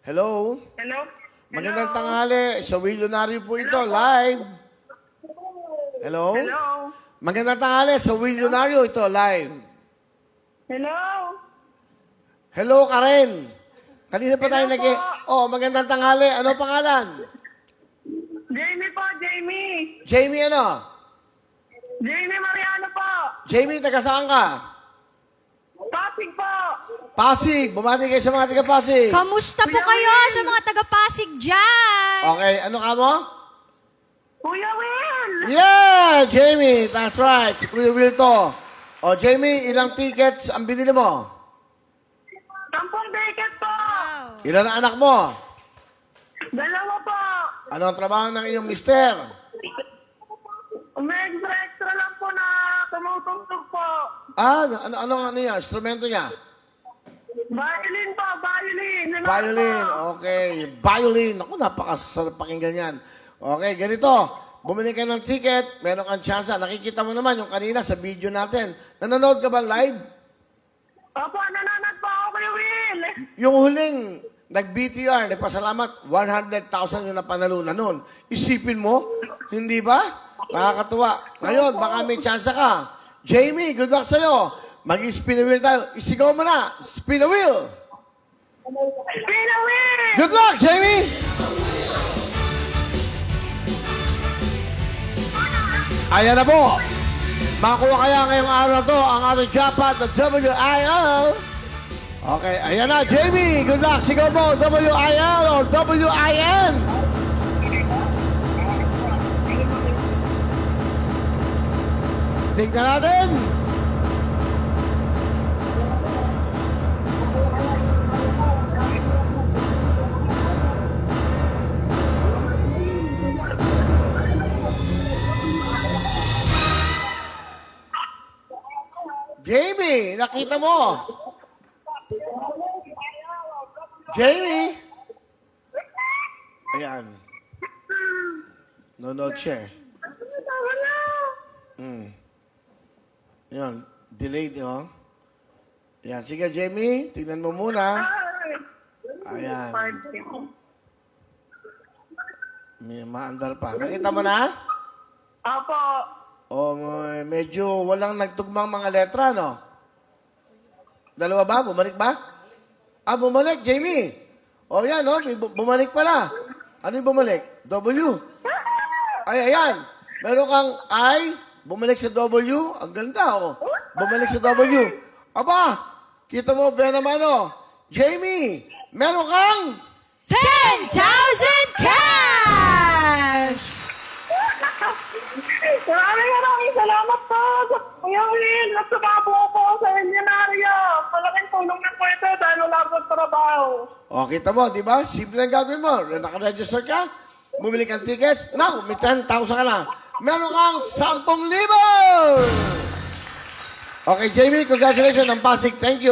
Hello? Hello? Magandang tanghali. Sa Willionario po ito, live. Hello? Hello? Magandang tanghali. Sa Willionario ito, live. Hello? Hello, Karen. Kanina pa tayo Hello nag... po. Oh, magandang tanghali. Ano pangalan? Jamie po, Jamie. Jamie ano? Jamie Mariano po. Jamie, taga saan ka? Pasig po. Pasig. Bumati kayo sa mga taga Pasig. Kamusta po Kuya kayo Will! sa mga taga-Pasig dyan? Okay, ano ka mo? Kuya Will. Yeah, Jamie. That's right. Si Kuya Will to. O, Jamie, ilang tickets ang binili mo? 10 ticket po. Ilan ang anak mo? 2 po. Ano ang trabaho ng iyong mister? May extra lang po na tumutugtog po. Ah, ano yan? Instrumento niya? Violin po, violin. Yun lang Violin. po. Okay. Violin. Ako, napakasarap pakinggan yan. Okay, ganito. Bumili ka ng ticket, meron kang chance. Nakikita mo naman yung kanina sa video natin. Nanonood ka ba live? Opo, nanonood po ako, Kuya Will. Yung huling nag-BTR, nagpasalamat, 100,000 yung napanalunan nun. Isipin mo, hindi ba? Nakakatuwa. Ngayon, baka may chance ka. Jamie, good luck sa'yo. Mag-spin a wheel tayo. Isigaw mo na. Spin a wheel. Kuya Will. Good luck, Jamie! Ayan na po. Makuha kaya ngayong araw na to ang ating jackpot na WIL. Okay, ayan na, Jamie. Good luck. Sigaw mo, WIL or WIN. Tignan natin. Jamie, nakita mo. Jamie. Ayan. Nonod siya. Wala. Ayan, delayed, no? Ayan, sige, Jamie, tignan mo muna. Ayan. May maandar pa. Nakita mo na? Opo. O, medyo walang nagtugmang mga letra, no? Dalawa ba? Bumalik ba? Ah, bumalik, Jamie. O, yan, no? May bumalik pala. Ano yung bumalik? W. Ay, ayan. Meron kang I, bumalik sa W. Ang ganda, oh. Bumalik sa W. Aba, kita mo, ba naman, oh. Jamie, meron kang 10,000 cash! Maraming salamat po sa Kuya Will at sumabo po sa Millionario. Malaking tulong na po ito dahil wala po trabaho. O, kita mo, di ba? Simple ang gagawin mo. Nakaregister ka, bumili kang tickets, now, may 10,000 ka na. Meron kang 10,000! Okay, Jamie, congratulations. Ang Pasig, thank you.